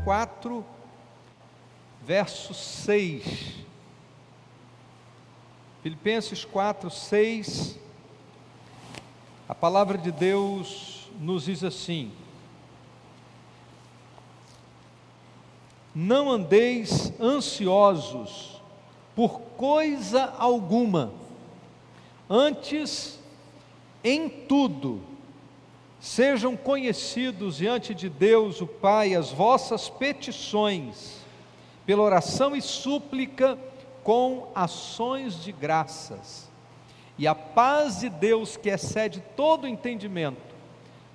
4, verso 6. Filipenses 4, 6. A palavra de Deus nos diz assim: não andeis ansiosos por coisa alguma, antes, em tudo, sejam conhecidos diante de Deus o Pai as vossas petições, pela oração e súplica, com ações de graças. E a paz de Deus, que excede todo entendimento,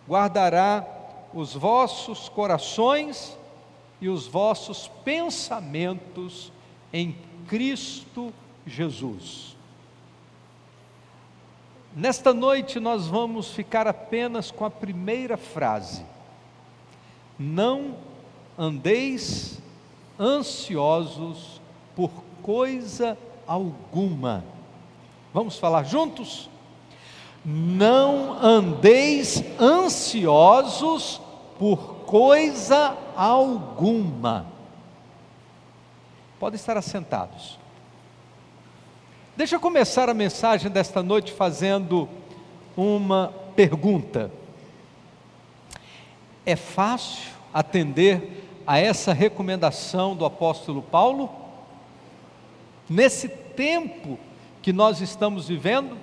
guardará os vossos corações e os vossos pensamentos em Cristo Jesus. Nesta noite nós vamos ficar apenas com a primeira frase: não andeis ansiosos por coisa alguma. Vamos falar juntos? Não andeis ansiosos por coisa alguma. Podem estar assentados. Deixa eu começar a mensagem desta noite fazendo uma pergunta. É fácil atender a essa recomendação do apóstolo Paulo? Nesse tempo que nós estamos vivendo,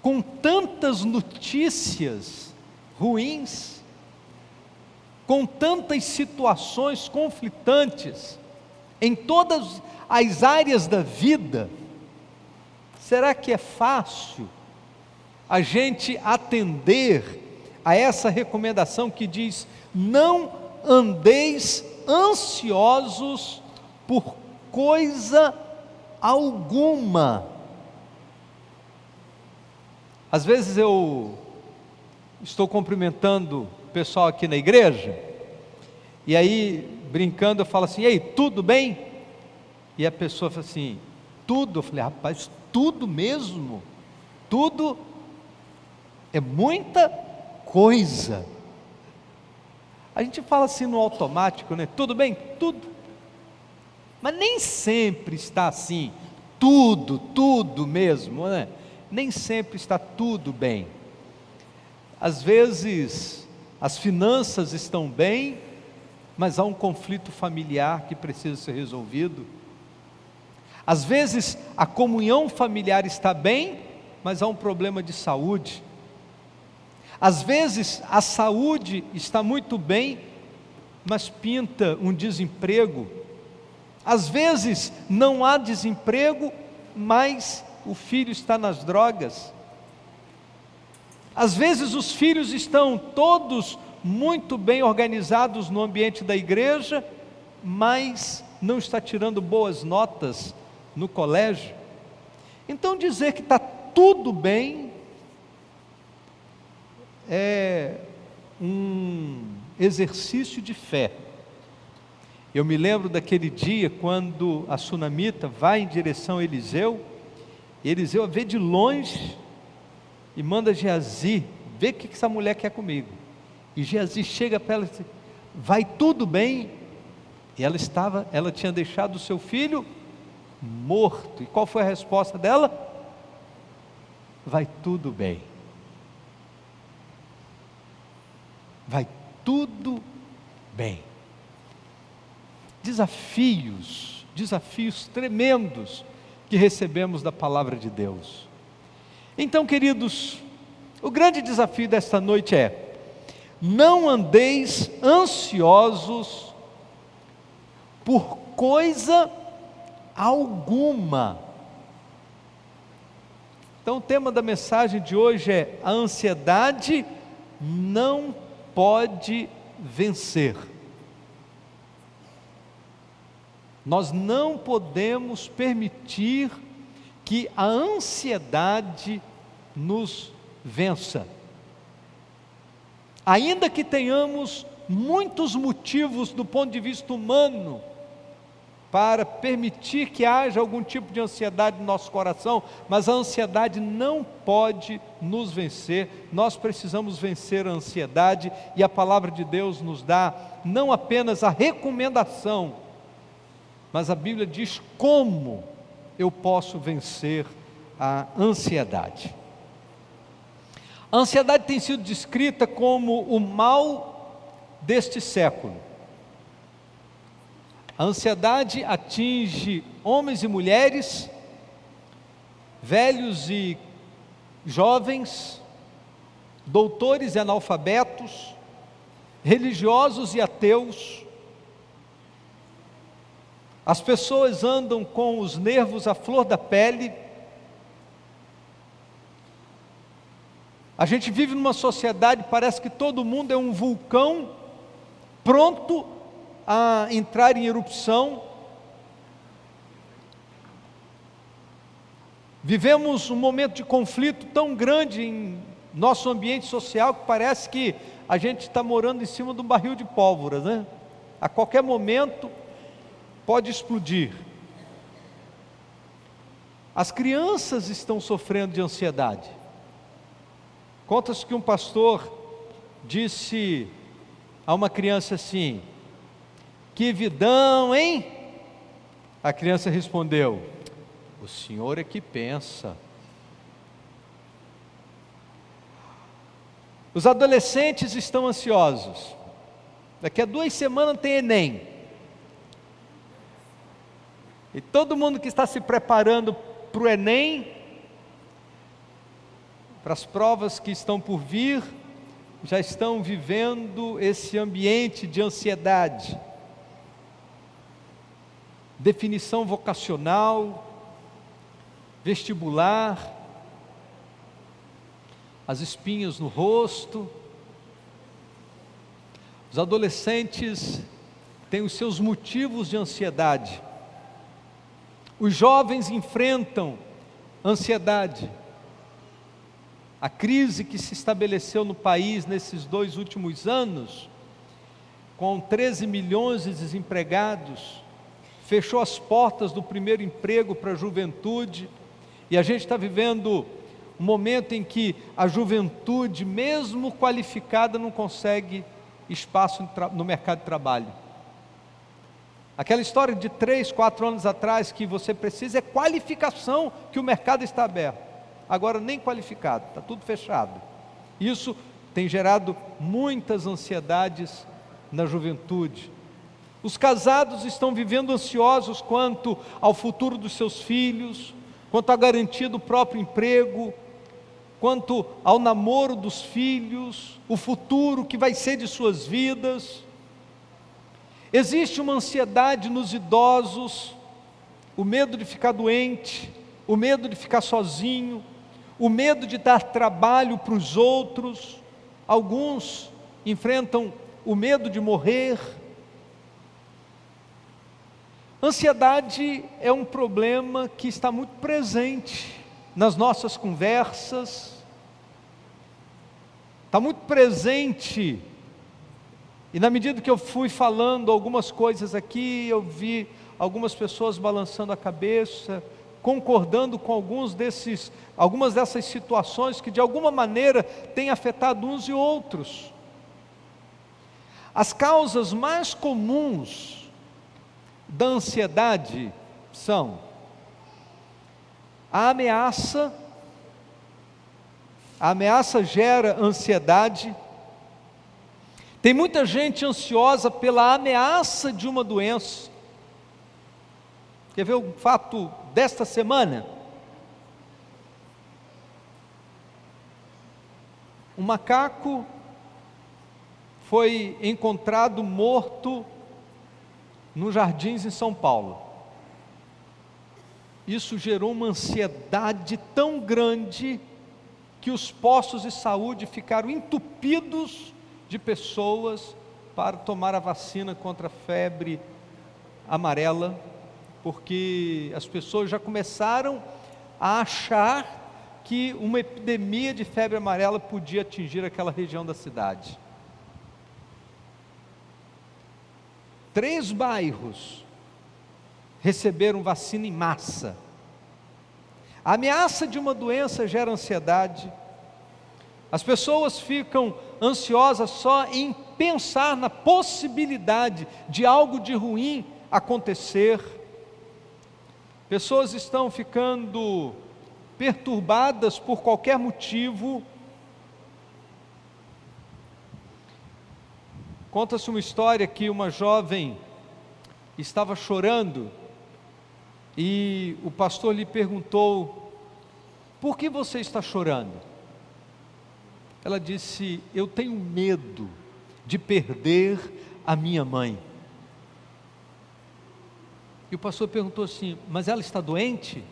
com tantas notícias ruins, com tantas situações conflitantes, em todas as áreas da vida, será que é fácil a gente atender a essa recomendação que diz: não andeis ansiosos por coisa alguma? Às vezes eu estou cumprimentando o pessoal aqui na igreja, e aí, brincando, eu falo assim: ei, tudo bem? E a pessoa fala assim: tudo? Eu falei: rapaz, tudo mesmo? Tudo é muita coisa. A gente fala assim no automático, né? Tudo bem? Tudo. Mas nem sempre está assim, tudo mesmo, né? Nem sempre está tudo bem. Às vezes as finanças estão bem, mas há um conflito familiar que precisa ser resolvido. Às vezes a comunhão familiar está bem, mas há um problema de saúde. Às vezes a saúde está muito bem, mas pinta um desemprego. Às vezes não há desemprego, mas o filho está nas drogas. Às vezes os filhos estão todos muito bem organizados no ambiente da igreja, mas não está tirando boas notas no colégio. Então dizer que está tudo bem é um exercício de fé. Eu me lembro daquele dia quando a sunamita vai em direção a Eliseu, e Eliseu a vê de longe e manda Geazi: vê o que essa mulher quer comigo. E Geazi chega para ela e diz: vai tudo bem? E ela tinha deixado o seu filho morto. E qual foi a resposta dela? Vai tudo bem. Vai tudo bem. Desafios tremendos que recebemos da palavra de Deus. Então, queridos, o grande desafio desta noite é: não andeis ansiosos por coisa alguma. Então o tema da mensagem de hoje é: a ansiedade não pode vencer. Nós não podemos permitir que a ansiedade nos vença. Ainda que tenhamos muitos motivos do ponto de vista humano para permitir que haja algum tipo de ansiedade no nosso coração, mas a ansiedade não pode nos vencer. Nós precisamos vencer a ansiedade, e a palavra de Deus nos dá não apenas a recomendação, mas a Bíblia diz como eu posso vencer a ansiedade. A ansiedade tem sido descrita como o mal deste século. A ansiedade atinge homens e mulheres, velhos e jovens, doutores e analfabetos, religiosos e ateus. As pessoas andam com os nervos à flor da pele. A gente vive numa sociedade, parece que todo mundo é um vulcão pronto a entrar em erupção. Vivemos um momento de conflito tão grande em nosso ambiente social que parece que a gente está morando em cima de um barril de pólvora, né? A qualquer momento pode explodir. As crianças estão sofrendo de ansiedade. Conta-se que um pastor disse a uma criança assim: que vidão, hein? A criança respondeu: o senhor é que pensa. Os adolescentes estão ansiosos. Daqui a 2 semanas tem Enem. E todo mundo que está se preparando para o Enem, para as provas que estão por vir, já estão vivendo esse ambiente de ansiedade. Definição vocacional, vestibular, as espinhas no rosto. Os adolescentes têm os seus motivos de ansiedade. Os jovens enfrentam ansiedade. A crise que se estabeleceu no país nesses 2 últimos anos, com 13 milhões de desempregados, fechou as portas do primeiro emprego para a juventude, e a gente está vivendo um momento em que a juventude, mesmo qualificada, não consegue espaço no mercado de trabalho. Aquela história de 3, 4 anos atrás, que você precisa é qualificação, que o mercado está aberto. Agora nem qualificado, está tudo fechado. Isso tem gerado muitas ansiedades na juventude. Os casados estão vivendo ansiosos quanto ao futuro dos seus filhos, quanto à garantia do próprio emprego, quanto ao namoro dos filhos, o futuro que vai ser de suas vidas. Existe uma ansiedade nos idosos, o medo de ficar doente, o medo de ficar sozinho, o medo de dar trabalho para os outros. Alguns enfrentam o medo de morrer. Ansiedade é um problema que está muito presente nas nossas conversas, está muito presente, e na medida que eu fui falando algumas coisas aqui, eu vi algumas pessoas balançando a cabeça, concordando com algumas dessas situações que de alguma maneira têm afetado uns e outros. As causas mais comuns da ansiedade são a ameaça. A ameaça gera ansiedade. Tem muita gente ansiosa pela ameaça de uma doença. Quer ver um fato desta semana? Um macaco foi encontrado morto nos Jardins em São Paulo. Isso gerou uma ansiedade tão grande que os postos de saúde ficaram entupidos de pessoas para tomar a vacina contra a febre amarela, porque as pessoas já começaram a achar que uma epidemia de febre amarela podia atingir aquela região da cidade. 3 bairros receberam vacina em massa. A ameaça de uma doença gera ansiedade. As pessoas ficam ansiosas só em pensar na possibilidade de algo de ruim acontecer. Pessoas estão ficando perturbadas por qualquer motivo. Conta-se uma história que uma jovem estava chorando e o pastor lhe perguntou: por que você está chorando? Ela disse: eu tenho medo de perder a minha mãe. E o pastor perguntou assim: mas ela está doente?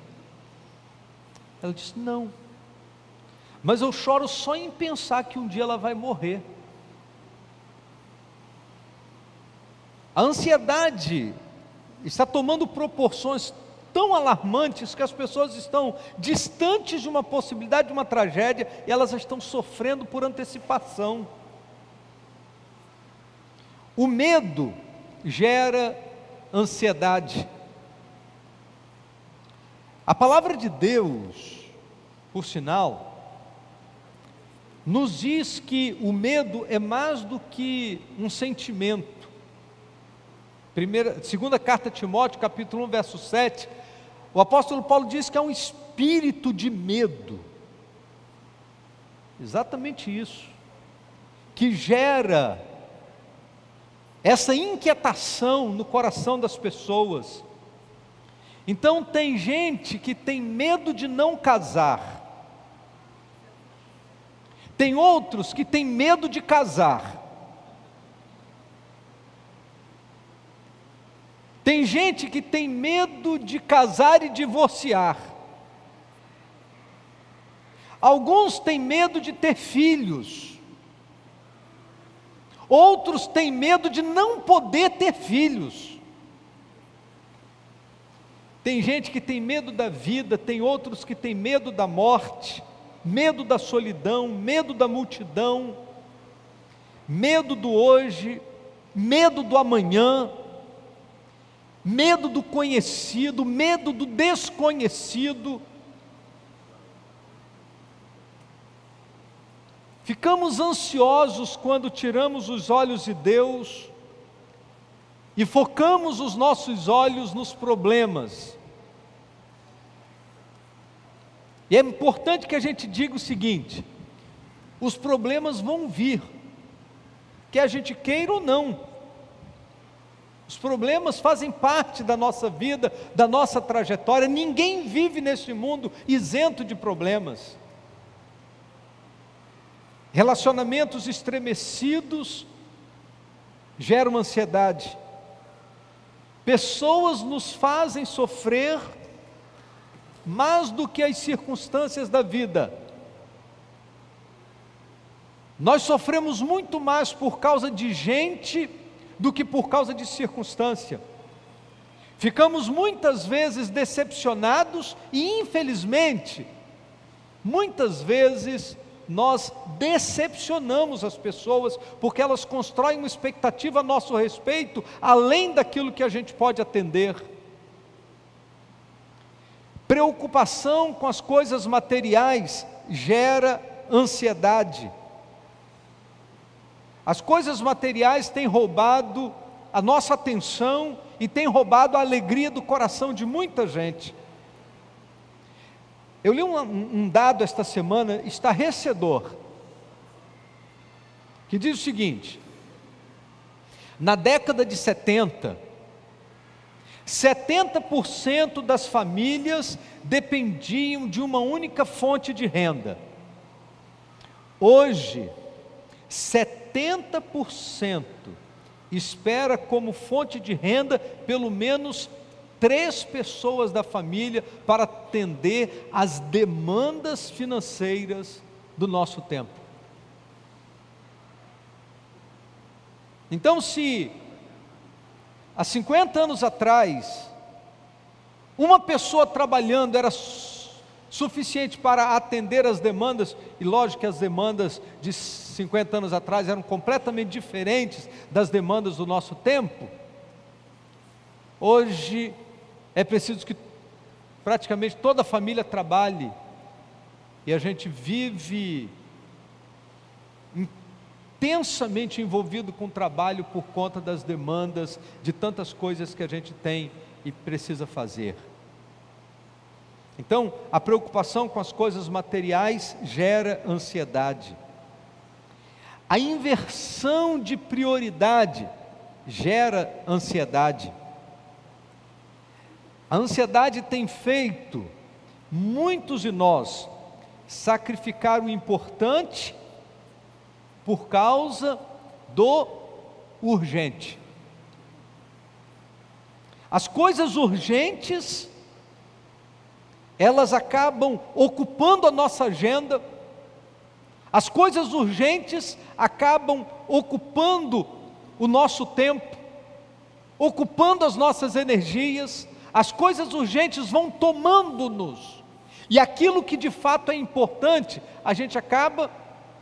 Ela disse: não, mas eu choro só em pensar que um dia ela vai morrer. A ansiedade está tomando proporções tão alarmantes que as pessoas estão distantes de uma possibilidade de uma tragédia e elas estão sofrendo por antecipação. O medo gera ansiedade. A palavra de Deus, por sinal, nos diz que o medo é mais do que um sentimento. Segunda carta a Timóteo, capítulo 1, verso 7, o apóstolo Paulo diz que é um espírito de medo. Exatamente isso, que gera essa inquietação no coração das pessoas. Então tem gente que tem medo de não casar, tem outros que têm medo de casar. Tem gente que tem medo de casar e divorciar. Alguns têm medo de ter filhos. Outros têm medo de não poder ter filhos. Tem gente que tem medo da vida, tem outros que têm medo da morte, medo da solidão, medo da multidão, medo do hoje, medo do amanhã, medo do conhecido, medo do desconhecido. Ficamos ansiosos quando tiramos os olhos de Deus e focamos os nossos olhos nos problemas. E é importante que a gente diga o seguinte: os problemas vão vir, quer a gente queira ou não. Os problemas fazem parte da nossa vida, da nossa trajetória. Ninguém vive neste mundo isento de problemas. Relacionamentos estremecidos geram ansiedade. Pessoas nos fazem sofrer mais do que as circunstâncias da vida. Nós sofremos muito mais por causa de gente do que por causa de circunstância. Ficamos muitas vezes decepcionados e, infelizmente, muitas vezes nós decepcionamos as pessoas, porque elas constroem uma expectativa a nosso respeito, além daquilo que a gente pode atender. Preocupação com as coisas materiais gera ansiedade. As coisas materiais têm roubado a nossa atenção e têm roubado a alegria do coração de muita gente. Eu li um dado esta semana estarrecedor, que diz o seguinte: na década de 70% das famílias dependiam de uma única fonte de renda. Hoje, 70% espera como fonte de renda pelo menos 3 pessoas da família para atender às demandas financeiras do nosso tempo. Então, se há 50 anos atrás uma pessoa trabalhando era suficiente para atender as demandas, e lógico que as demandas de 50 anos atrás eram completamente diferentes das demandas do nosso tempo, hoje é preciso que praticamente toda a família trabalhe, e a gente vive intensamente envolvido com o trabalho por conta das demandas de tantas coisas que a gente tem e precisa fazer. Então, a preocupação com as coisas materiais gera ansiedade. A inversão de prioridade gera ansiedade. A ansiedade tem feito muitos de nós sacrificar o importante por causa do urgente. As coisas urgentes, elas acabam ocupando a nossa agenda. As coisas urgentes acabam ocupando o nosso tempo, ocupando as nossas energias. As coisas urgentes vão tomando-nos, e aquilo que de fato é importante, a gente acaba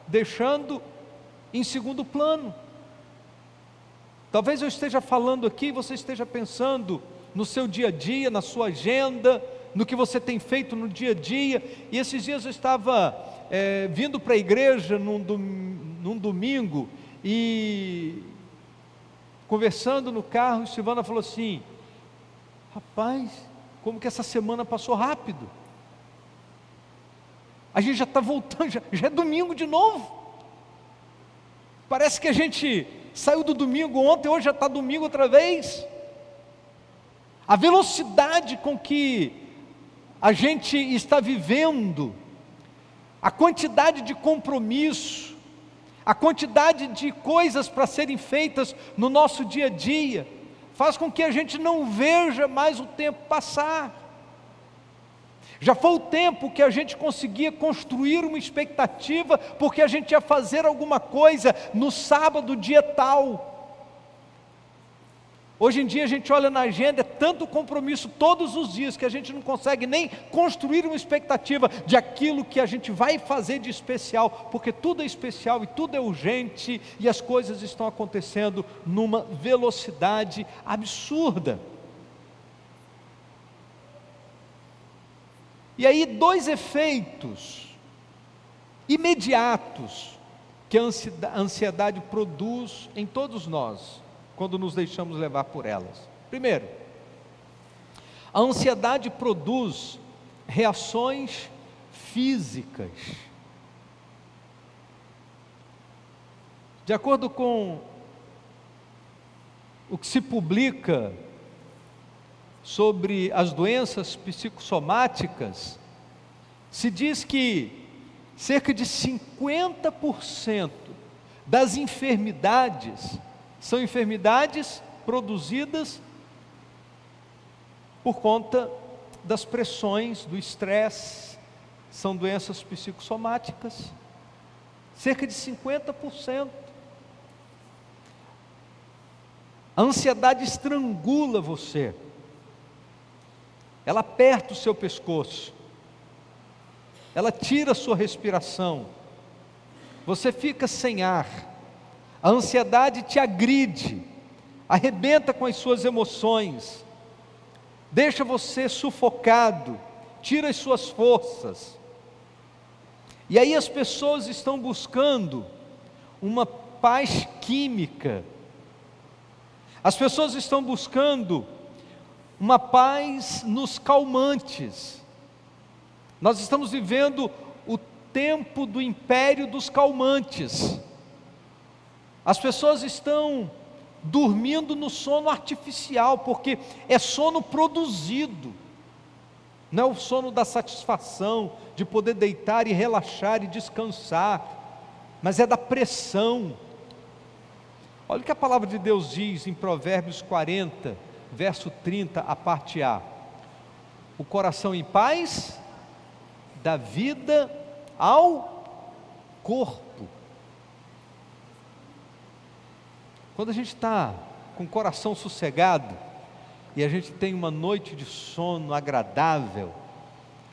deixando em segundo plano. Talvez eu esteja falando aqui, você esteja pensando no seu dia a dia, na sua agenda, no que você tem feito no dia a dia. E esses dias eu estava vindo para a igreja num domingo, e conversando no carro, Silvana falou assim: rapaz, como que essa semana passou rápido. A gente já está voltando, já é domingo de novo. Parece que a gente saiu do domingo ontem, hoje já está domingo outra vez. A velocidade com que a gente está vivendo, a quantidade de compromisso, a quantidade de coisas para serem feitas no nosso dia a dia, faz com que a gente não veja mais o tempo passar. Já foi o tempo que a gente conseguia construir uma expectativa, porque a gente ia fazer alguma coisa no sábado, dia tal. Hoje em dia a gente olha na agenda, é tanto compromisso todos os dias, que a gente não consegue nem construir uma expectativa de aquilo que a gente vai fazer de especial, porque tudo é especial e tudo é urgente, e as coisas estão acontecendo numa velocidade absurda. E aí, dois efeitos imediatos que a ansiedade produz em todos nós, quando nos deixamos levar por elas. Primeiro, a ansiedade produz reações físicas. De acordo com o que se publica sobre as doenças psicossomáticas, se diz que cerca de 50% das enfermidades são enfermidades produzidas por conta das pressões, do estresse, são doenças psicossomáticas, cerca de 50%. A ansiedade estrangula você, ela aperta o seu pescoço, ela tira a sua respiração, você fica sem ar, a ansiedade te agride, arrebenta com as suas emoções, deixa você sufocado, tira as suas forças. E aí as pessoas estão buscando uma paz química, as pessoas estão buscando uma paz nos calmantes. Nós estamos vivendo o tempo do império dos calmantes. As pessoas estão dormindo no sono artificial, porque é sono produzido, não é o sono da satisfação, de poder deitar e relaxar e descansar, mas é da pressão. Olha o que a palavra de Deus diz em Provérbios 40, verso 30, a parte A: o coração em paz dá vida ao corpo. Quando a gente está com o coração sossegado, e a gente tem uma noite de sono agradável,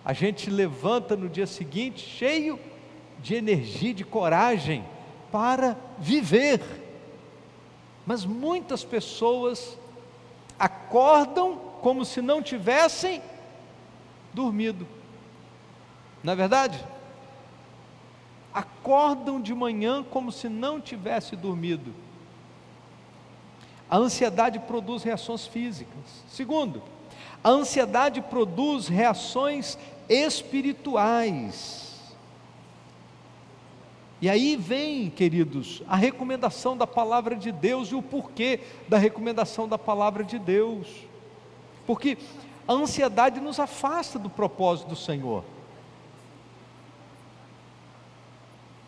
a gente levanta no dia seguinte cheio de energia, de coragem para viver. Mas muitas pessoas acordam como se não tivessem dormido. Não é verdade? Acordam de manhã como se não tivesse dormido. A ansiedade produz reações físicas. Segundo, a ansiedade produz reações espirituais. E aí vem, queridos, a recomendação da palavra de Deus e o porquê da recomendação da palavra de Deus. Porque a ansiedade nos afasta do propósito do Senhor.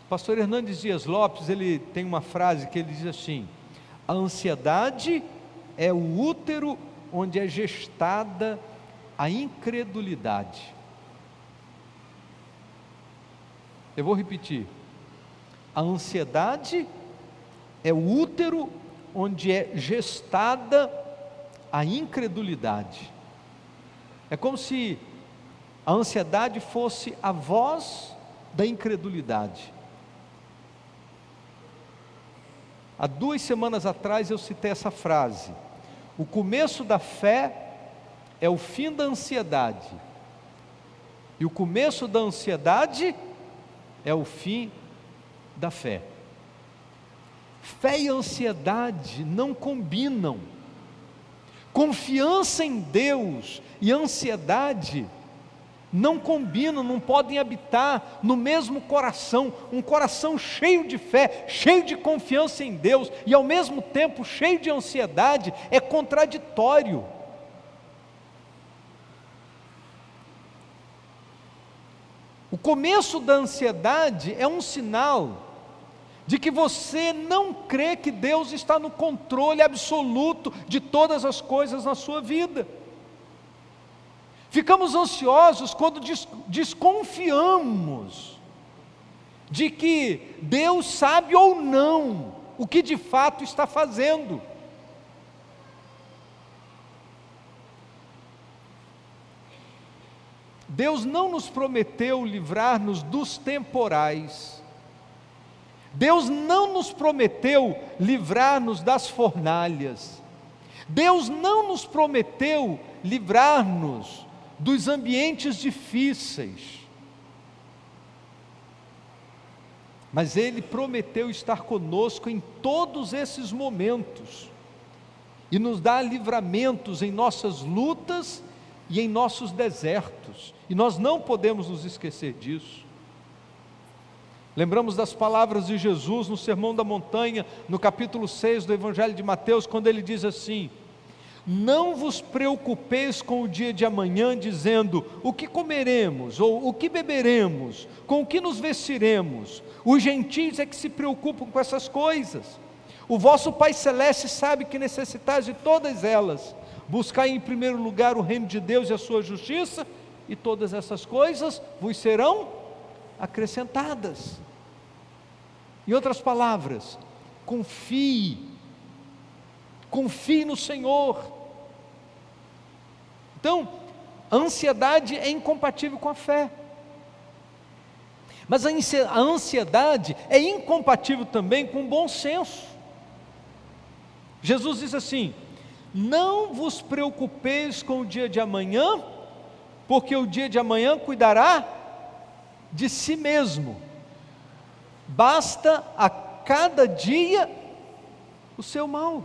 O pastor Hernandes Dias Lopes, ele tem uma frase que ele diz assim: a ansiedade é o útero onde é gestada a incredulidade. Eu vou repetir. A ansiedade é o útero onde é gestada a incredulidade. É como se a ansiedade fosse a voz da incredulidade. Há 2 semanas atrás eu citei essa frase: o começo da fé é o fim da ansiedade, e o começo da ansiedade é o fim da fé. Fé e ansiedade não combinam. Confiança em Deus e ansiedade não combinam, não podem habitar no mesmo coração. Um coração cheio de fé, cheio de confiança em Deus e ao mesmo tempo cheio de ansiedade é contraditório. O começo da ansiedade é um sinal de que você não crê que Deus está no controle absoluto de todas as coisas na sua vida. Ficamos ansiosos quando desconfiamos de que Deus sabe ou não o que de fato está fazendo. Deus não nos prometeu livrar-nos dos temporais. Deus não nos prometeu livrar-nos das fornalhas. Deus não nos prometeu livrar-nos dos ambientes difíceis. Mas Ele prometeu estar conosco em todos esses momentos e nos dar livramentos em nossas lutas e em nossos desertos. E nós não podemos nos esquecer disso. Lembramos das palavras de Jesus no Sermão da Montanha, no capítulo 6 do Evangelho de Mateus, quando ele diz assim: não vos preocupeis com o dia de amanhã, dizendo, o que comeremos, ou o que beberemos, com o que nos vestiremos. Os gentios é que se preocupam com essas coisas. O vosso Pai Celeste sabe que necessitais de todas elas. Buscai em primeiro lugar o reino de Deus e a sua justiça, e todas essas coisas vos serão acrescentadas. Em outras palavras, confie no Senhor. Então, a ansiedade é incompatível com a fé, mas a ansiedade é incompatível também com o bom senso. Jesus diz assim: não vos preocupeis com o dia de amanhã, porque o dia de amanhã cuidará de si mesmo. Basta a cada dia o seu mal.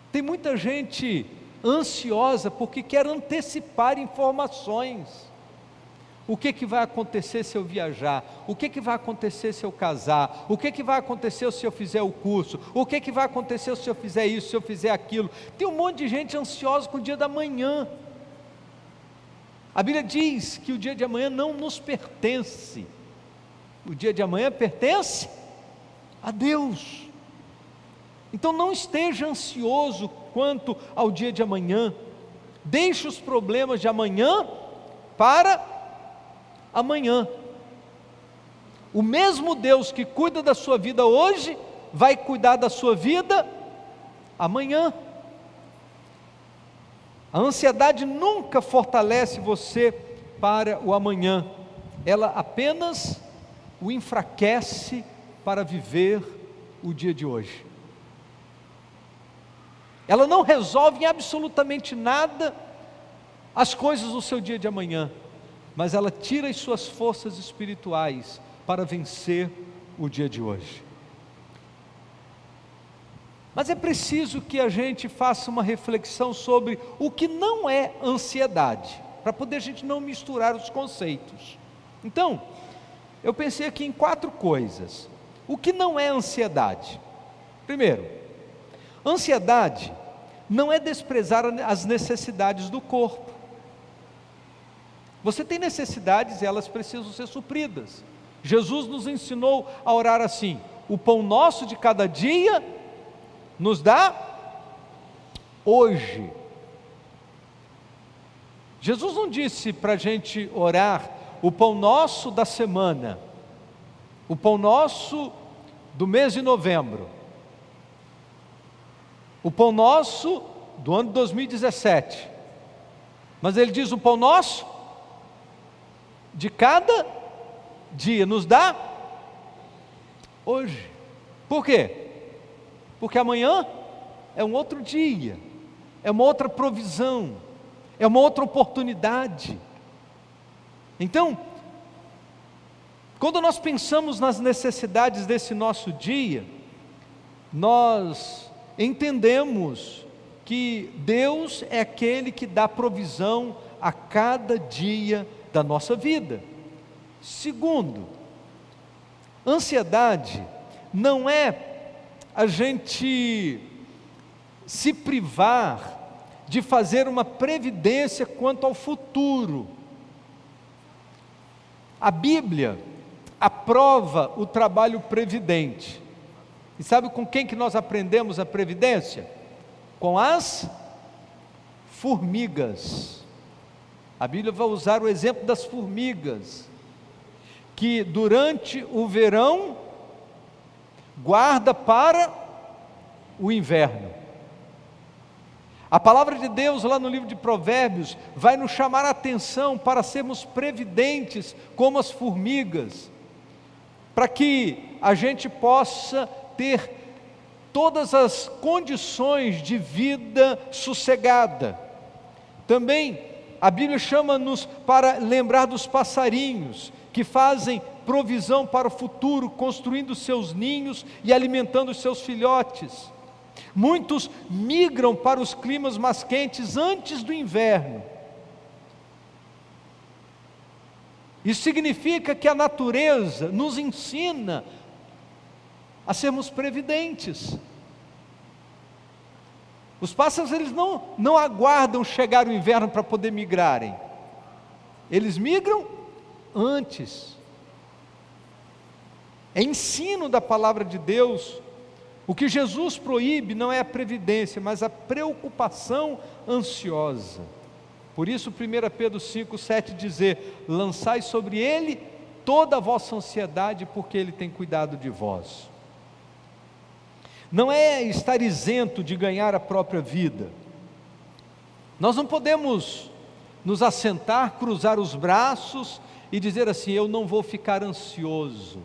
Tem muita gente ansiosa porque quer antecipar informações. O que vai acontecer se eu viajar? O que vai acontecer se eu casar? O que vai acontecer se eu fizer o curso? O que vai acontecer se eu fizer isso, se eu fizer aquilo? Tem um monte de gente ansiosa com o dia da manhã. A Bíblia diz que o dia de amanhã não nos pertence. O dia de amanhã pertence a Deus. Então não esteja ansioso quanto ao dia de amanhã. Deixe os problemas de amanhã para amanhã. O mesmo Deus que cuida da sua vida hoje, vai cuidar da sua vida amanhã. A ansiedade nunca fortalece você para o amanhã, ela apenas o enfraquece para viver o dia de hoje. ela não resolve em absolutamente nada as coisas do seu dia de amanhã, mas ela tira as suas forças espirituais para vencer o dia de hoje. Mas é preciso que a gente faça uma reflexão sobre o que não é ansiedade, para poder a gente não misturar os conceitos. Então, eu pensei aqui em 4 coisas. O que não é ansiedade? Primeiro, ansiedade não é desprezar as necessidades do corpo. Você tem necessidades e elas precisam ser supridas. Jesus nos ensinou a orar assim: o pão nosso de cada dia nos dá hoje. Jesus não disse para a gente orar o pão nosso da semana, o pão nosso do mês de novembro, o pão nosso do ano de 2017, mas ele diz: o pão nosso de cada dia nos dá hoje. Por quê? Porque amanhã é um outro dia, é uma outra provisão, é uma outra oportunidade. Então, quando nós pensamos nas necessidades desse nosso dia, nós entendemos que Deus é aquele que dá provisão a cada dia da nossa vida. Segundo, ansiedade não é a gente se privar de fazer uma previdência quanto ao futuro. A Bíblia aprova o trabalho previdente. E sabe com quem que nós aprendemos a previdência? Com as formigas. A Bíblia vai usar o exemplo das formigas, que durante o verão guarda para o inverno. A palavra de Deus lá no livro de Provérbios vai nos chamar a atenção para sermos previdentes como as formigas, para que a gente possa ter todas as condições de vida sossegada. Também a Bíblia chama-nos para lembrar dos passarinhos que fazem provisão para o futuro, construindo seus ninhos e alimentando os seus filhotes. Muitos migram para os climas mais quentes antes do inverno. Isso significa que a natureza nos ensina a sermos previdentes. Os pássaros, eles não aguardam chegar o inverno para poder migrarem. Eles migram antes. É ensino da palavra de Deus. O que Jesus proíbe não é a previdência, mas a preocupação ansiosa. Por isso 1 Pedro 5,7 dizer: lançai sobre ele toda a vossa ansiedade, porque ele tem cuidado de vós. Não é estar isento de ganhar a própria vida. Nós não podemos nos assentar, cruzar os braços e dizer assim: eu não vou ficar ansioso.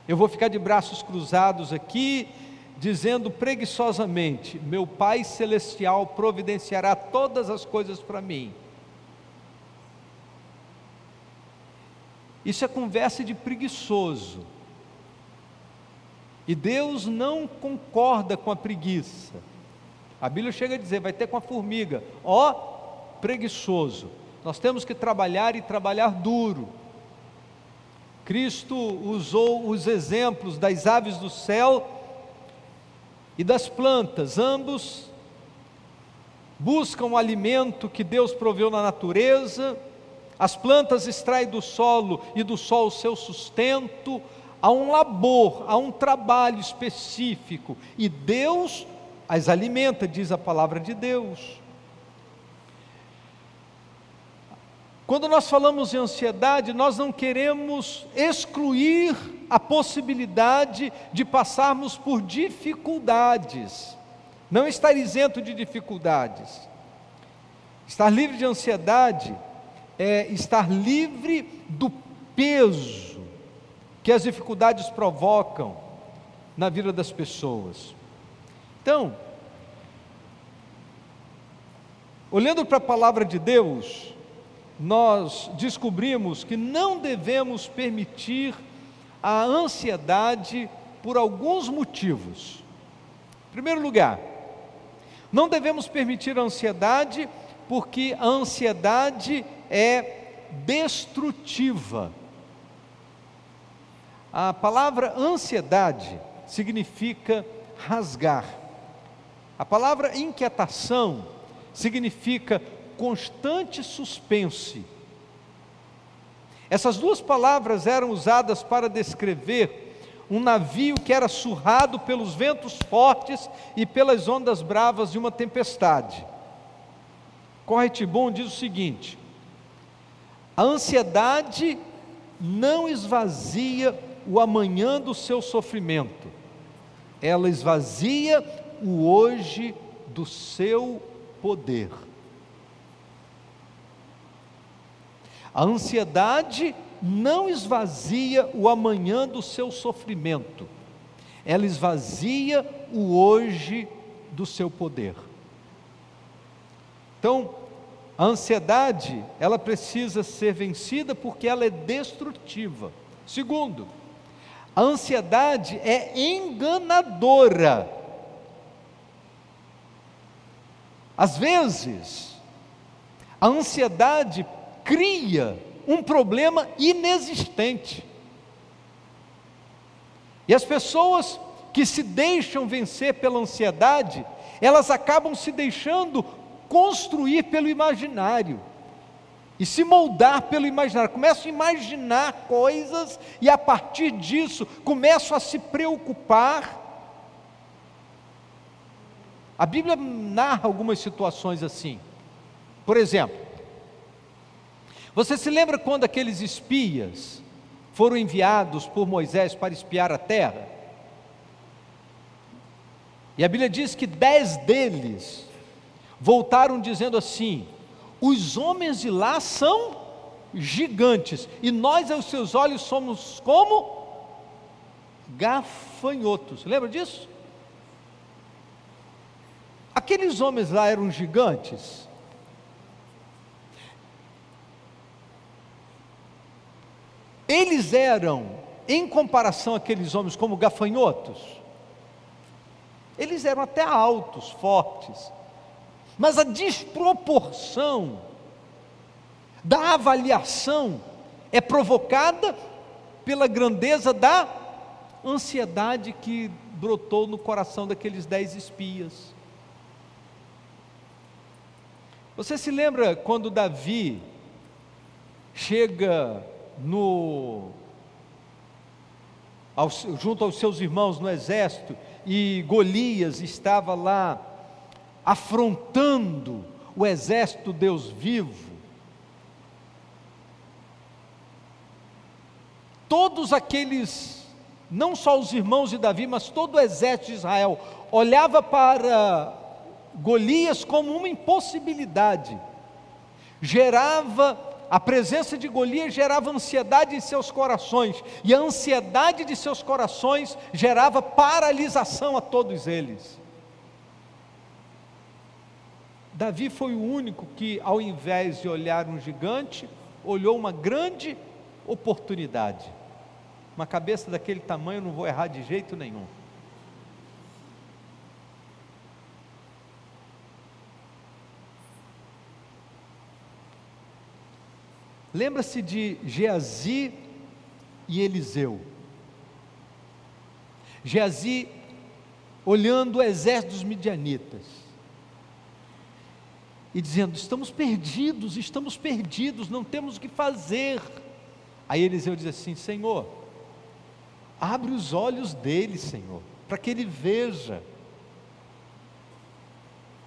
Eu vou ficar de braços cruzados aqui, dizendo preguiçosamente: meu Pai Celestial providenciará todas as coisas para mim. Isso é conversa de preguiçoso. E Deus não concorda com a preguiça. A Bíblia chega a dizer: vai ter com a formiga, ó preguiçoso. Nós temos que trabalhar e trabalhar duro. Cristo usou os exemplos das aves do céu e das plantas. Ambos buscam o alimento que Deus proveu na natureza. As plantas extraem do solo e do sol o seu sustento. Há um labor, há um trabalho específico, e Deus as alimenta, diz a palavra de Deus. Quando nós falamos em ansiedade, nós não queremos excluir a possibilidade de passarmos por dificuldades, não estar isento de dificuldades. Estar livre de ansiedade é estar livre do peso que as dificuldades provocam na vida das pessoas. Então, Olhando para a palavra de Deus, nós descobrimos que não devemos permitir a ansiedade por alguns motivos. Em primeiro lugar, não devemos permitir a ansiedade porque a ansiedade é destrutiva. A palavra ansiedade significa rasgar. A palavra inquietação significa constante suspense. Essas duas palavras eram usadas para descrever um navio que era surrado pelos ventos fortes e pelas ondas bravas de uma tempestade. Correte Bom diz o seguinte: a ansiedade não esvazia o amanhã do seu sofrimento, ela esvazia o hoje do seu poder. A ansiedade não esvazia o amanhã do seu sofrimento, ela esvazia o hoje do seu poder. Então, a ansiedade, ela precisa ser vencida porque ela é destrutiva. Segundo, a ansiedade é enganadora. Às vezes, a ansiedade cria um problema inexistente. E as pessoas que se deixam vencer pela ansiedade, elas acabam se deixando construir pelo imaginário e se moldar pelo imaginário. Começam a imaginar coisas e a partir disso começam a se preocupar. A Bíblia narra algumas situações assim. Por exemplo, você se lembra quando aqueles espias foram enviados por Moisés para espiar a terra? E a Bíblia diz que 10 deles voltaram dizendo assim: os homens de lá são gigantes, e nós aos seus olhos somos como gafanhotos. Lembra disso? Aqueles homens lá eram gigantes? Eles eram, em comparação àqueles homens, como gafanhotos? Eles eram até altos, fortes, mas a desproporção da avaliação é provocada pela grandeza da ansiedade que brotou no coração daqueles 10 espias. Você se lembra quando Davi chega junto aos seus irmãos no exército, e Golias estava lá afrontando o exército do Deus vivo? Todos aqueles, não só os irmãos de Davi, mas todo o exército de Israel, olhava para Golias como uma impossibilidade. A presença de Golias gerava ansiedade em seus corações, e a ansiedade de seus corações gerava paralisação a todos eles. Davi foi o único que, ao invés de olhar um gigante, olhou uma grande oportunidade. Uma cabeça daquele tamanho eu não vou errar de jeito nenhum. Lembra-se de Geazi e Eliseu. Geazi olhando o exército dos midianitas e dizendo: estamos perdidos, não temos o que fazer. Aí Eliseu diz assim: Senhor, abre os olhos dele, Senhor, para que ele veja.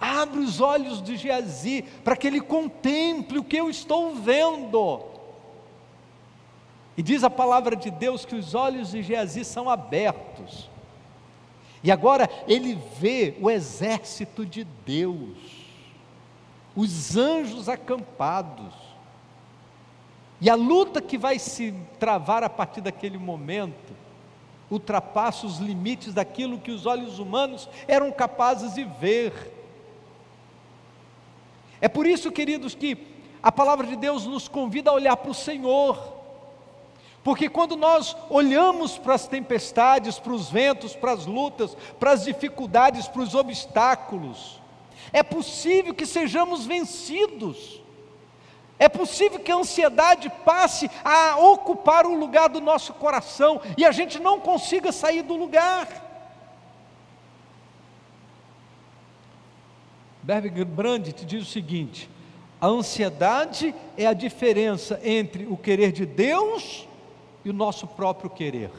Abre os olhos de Geazi, para que ele contemple o que eu estou vendo. E diz a palavra de Deus que os olhos de Geazi são abertos, e agora ele vê o exército de Deus, os anjos acampados, e a luta que vai se travar a partir daquele momento ultrapassa os limites daquilo que os olhos humanos eram capazes de ver. É por isso, queridos, que a palavra de Deus nos convida a olhar para o Senhor, porque quando nós olhamos para as tempestades, para os ventos, para as lutas, para as dificuldades, para os obstáculos, é possível que sejamos vencidos, é possível que a ansiedade passe a ocupar o lugar do nosso coração, e a gente não consiga sair do lugar. Bertrand te diz o seguinte: a ansiedade é a diferença entre o querer de Deus e o nosso próprio querer.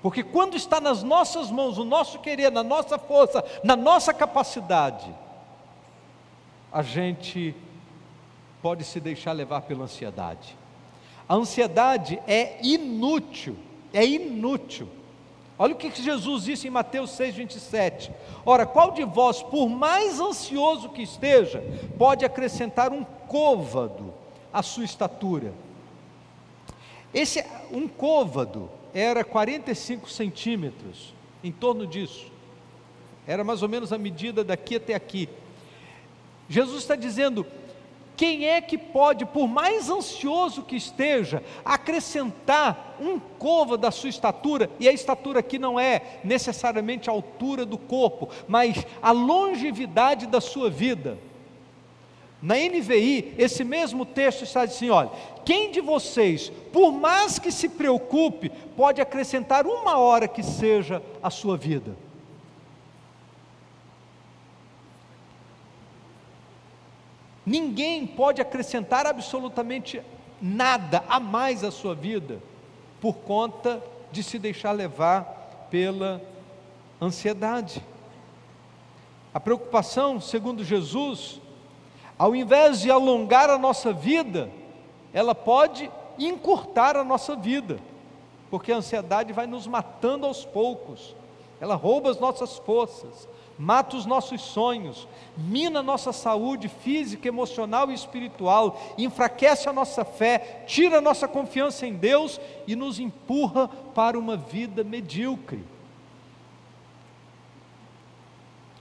Porque quando está nas nossas mãos, o nosso querer, na nossa força, na nossa capacidade, a gente pode se deixar levar pela ansiedade. A ansiedade é inútil, Olha o que Jesus disse em Mateus 6,27. Ora, qual de vós, por mais ansioso que esteja, pode acrescentar um côvado à sua estatura? Um côvado era 45 centímetros, em torno disso. Era mais ou menos a medida daqui até aqui. Jesus está dizendo: quem é que pode, por mais ansioso que esteja, acrescentar um côvado da sua estatura? E a estatura aqui não é necessariamente a altura do corpo, mas a longevidade da sua vida. Na NVI, esse mesmo texto está assim: olha, quem de vocês, por mais que se preocupe, pode acrescentar uma hora que seja a sua vida? Ninguém pode acrescentar absolutamente nada a mais à sua vida, por conta de se deixar levar pela ansiedade. A preocupação, segundo Jesus, ao invés de alongar a nossa vida, ela pode encurtar a nossa vida, porque a ansiedade vai nos matando aos poucos, ela rouba as nossas forças, mata os nossos sonhos, mina a nossa saúde física, emocional e espiritual, enfraquece a nossa fé, tira a nossa confiança em Deus e nos empurra para uma vida medíocre.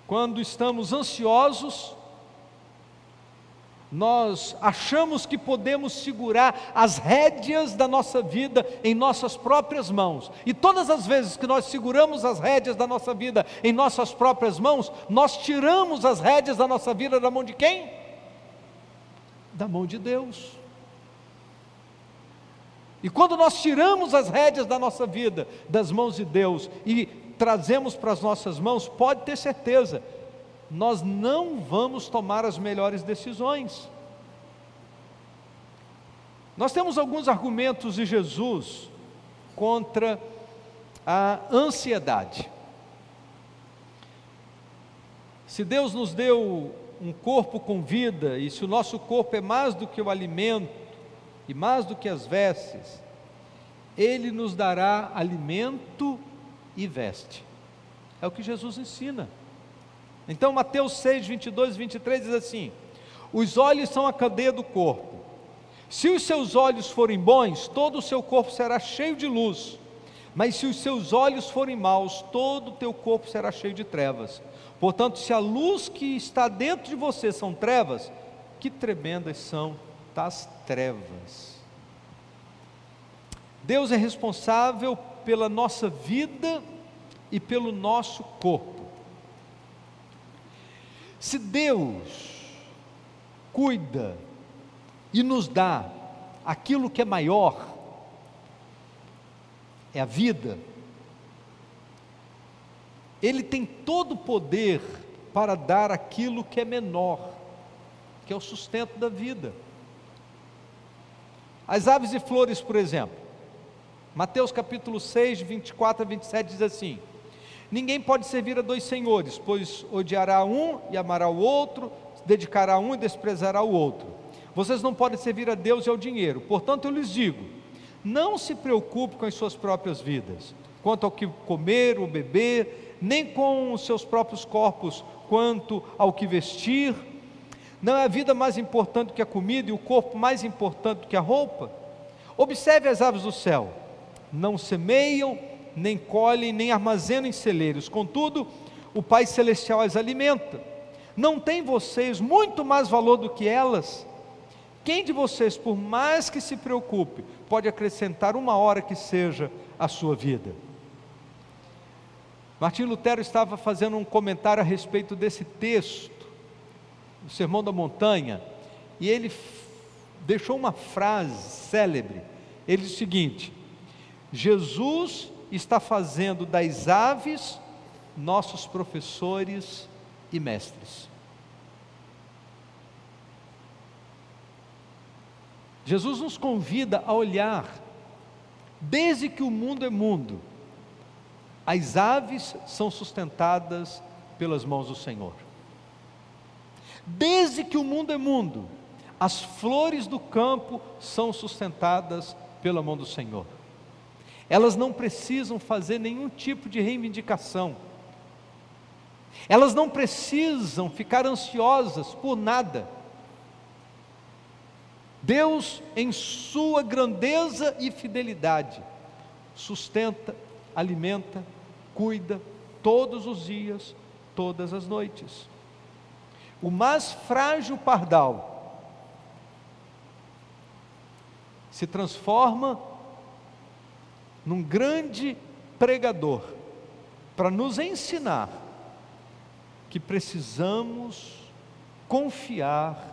Quando estamos ansiosos, nós achamos que podemos segurar as rédeas da nossa vida em nossas próprias mãos, e todas as vezes que nós seguramos as rédeas da nossa vida em nossas próprias mãos, nós tiramos as rédeas da nossa vida da mão de quem? Da mão de Deus. E quando nós tiramos as rédeas da nossa vida das mãos de Deus e trazemos para as nossas mãos, pode ter certeza, nós não vamos tomar as melhores decisões. Nós temos alguns argumentos de Jesus contra a ansiedade. Se Deus nos deu um corpo com vida, e se o nosso corpo é mais do que o alimento, e mais do que as vestes, Ele nos dará alimento e veste. É o que Jesus ensina. Então Mateus 6, 22 e 23 diz assim: os olhos são a candeia do corpo. Se os seus olhos forem bons, todo o seu corpo será cheio de luz. Mas se os seus olhos forem maus, todo o teu corpo será cheio de trevas. Portanto, se a luz que está dentro de você são trevas, que tremendas são as trevas. Deus é responsável pela nossa vida e pelo nosso corpo. Se Deus cuida e nos dá aquilo que é maior, é a vida, Ele tem todo o poder para dar aquilo que é menor, que é o sustento da vida. As aves e flores, por exemplo, Mateus capítulo 6, 24 a 27 diz assim: ninguém pode servir a dois senhores, pois odiará um e amará o outro, dedicará um e desprezará o outro. Vocês não podem servir a Deus e ao dinheiro. Portanto, eu lhes digo, não se preocupe com as suas próprias vidas, quanto ao que comer ou beber, nem com os seus próprios corpos, quanto ao que vestir. Não é a vida mais importante que a comida e o corpo mais importante do que a roupa? Observe as aves do céu, não semeiam, nem colhem, nem armazenam em celeiros, contudo, o Pai Celestial as alimenta. Não têm vocês muito mais valor do que elas? Quem de vocês, por mais que se preocupe, pode acrescentar uma hora que seja à sua vida? Martim Lutero estava fazendo um comentário a respeito desse texto, o Sermão da Montanha, e ele deixou uma frase célebre. Ele diz o seguinte: Jesus está fazendo das aves nossos professores e mestres. Jesus nos convida a olhar, desde que o mundo é mundo, as aves são sustentadas pelas mãos do Senhor. Desde que o mundo é mundo, as flores do campo são sustentadas pela mão do Senhor. Elas não precisam fazer nenhum tipo de reivindicação. Elas não precisam ficar ansiosas por nada. Deus, em sua grandeza e fidelidade, sustenta, alimenta, cuida todos os dias, todas as noites. O mais frágil pardal se transforma num grande pregador para nos ensinar que precisamos confiar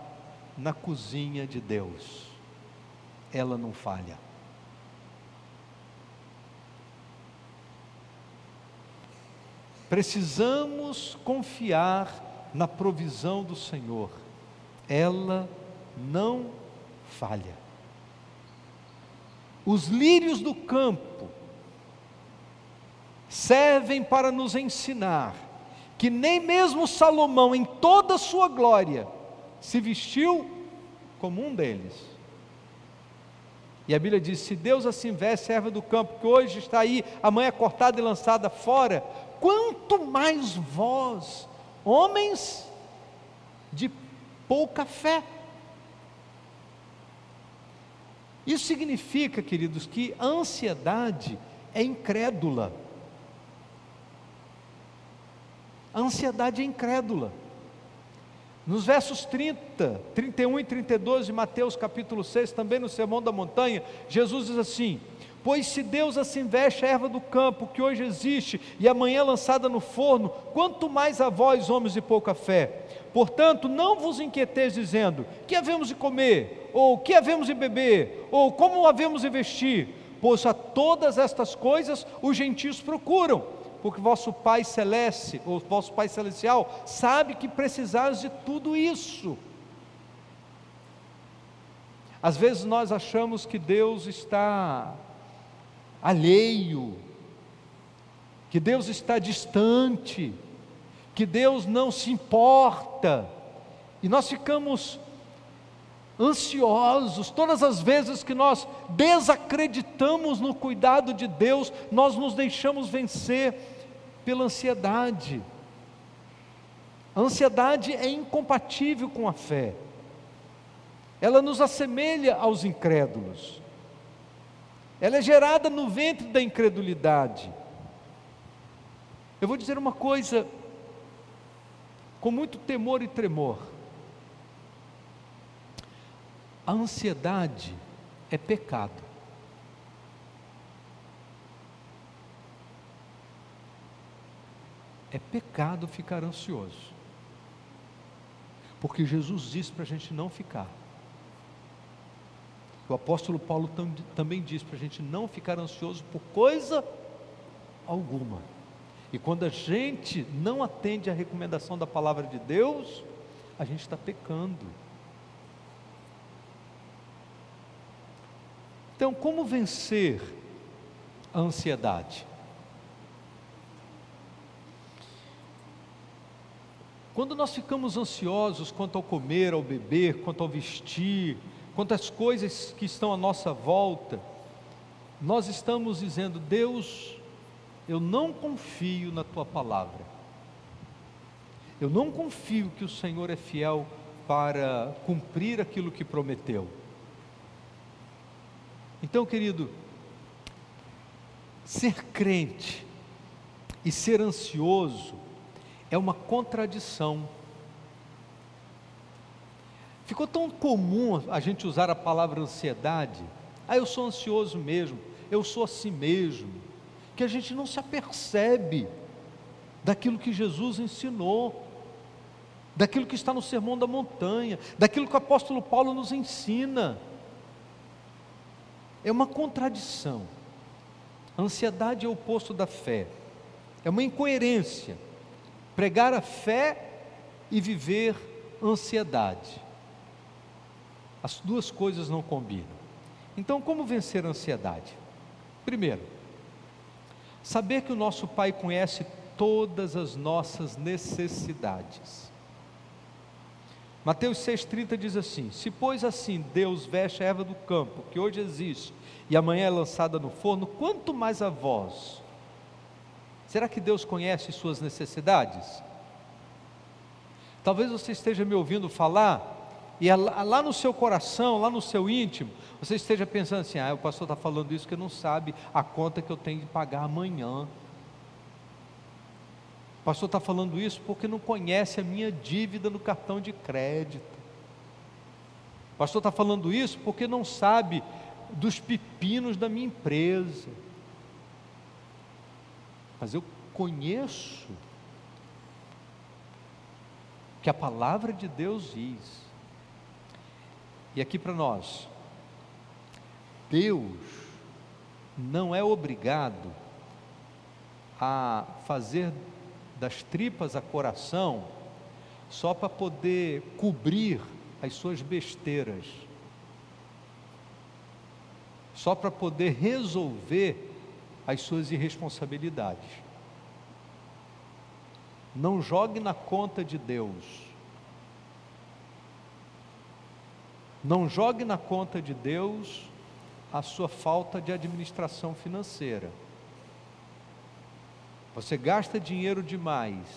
na cozinha de Deus. Ela não falha. Precisamos confiar na provisão do Senhor. Ela não falha. Os lírios do campo servem para nos ensinar que nem mesmo Salomão, em toda a sua glória, se vestiu como um deles. E a Bíblia diz: se Deus assim veste a erva do campo, que hoje está aí, amanhã é cortada e lançada fora, quanto mais vós, homens de pouca fé. Isso significa, queridos, que a ansiedade é incrédula. A ansiedade é incrédula. Nos versos 30, 31 e 32 de Mateus capítulo 6, também no Sermão da Montanha, Jesus diz assim: pois se Deus assim veste a erva do campo, que hoje existe, e amanhã é lançada no forno, quanto mais a vós, homens de pouca fé. Portanto, não vos inquieteis dizendo: que havemos de comer? Ou que havemos de beber? Ou como havemos de vestir? Pois a todas estas coisas os gentios procuram, porque vosso Pai Celeste, ou vosso Pai Celestial, sabe que precisais de tudo isso. Às vezes nós achamos que Deus está alheio, que Deus está distante, que Deus não se importa, e nós ficamos ansiosos. Todas as vezes que nós desacreditamos no cuidado de Deus, nós nos deixamos vencer pela ansiedade. A ansiedade é incompatível com a fé, ela nos assemelha aos incrédulos, ela é gerada no ventre da incredulidade. Eu vou dizer uma coisa com muito temor e tremor: a ansiedade é pecado. É pecado ficar ansioso, porque Jesus disse para a gente não ficar. O apóstolo Paulo também diz para a gente não ficar ansioso por coisa alguma. E quando a gente não atende à recomendação da palavra de Deus, a gente está pecando. Então, como vencer a ansiedade? Quando nós ficamos ansiosos quanto ao comer, ao beber, quanto ao vestir, quanto às coisas que estão à nossa volta, nós estamos dizendo: Deus, eu não confio na Tua palavra, eu não confio que o Senhor é fiel para cumprir aquilo que prometeu. Então, querido, ser crente e ser ansioso é uma contradição, Ficou tão comum a gente usar a palavra ansiedade. Ah, eu sou ansioso mesmo, eu sou assim mesmo, que a gente não se apercebe daquilo que Jesus ensinou, daquilo que está no Sermão da Montanha, daquilo que o apóstolo Paulo nos ensina. É uma contradição. A ansiedade é o oposto da fé, é uma incoerência pregar a fé e viver ansiedade. As duas coisas não combinam. Então, como vencer a ansiedade? Primeiro, saber que o nosso Pai conhece todas as nossas necessidades. Mateus 6,30 diz assim: se pois assim Deus veste a erva do campo, que hoje existe, e amanhã é lançada no forno, quanto mais a vós? Será que Deus conhece suas necessidades? Talvez você esteja me ouvindo falar, e lá no seu coração, lá no seu íntimo, você esteja pensando assim: o pastor está falando isso porque não sabe a conta que eu tenho de pagar amanhã. O pastor está falando isso porque não conhece a minha dívida no cartão de crédito. O pastor está falando isso porque não sabe dos pepinos da minha empresa. Mas eu conheço que a palavra de Deus diz. E aqui para nós, Deus não é obrigado a fazer das tripas a coração só para poder cobrir as suas besteiras, só para poder resolver as suas irresponsabilidades. Não jogue na conta de Deus, não jogue na conta de Deus a sua falta de administração financeira. Você gasta dinheiro demais,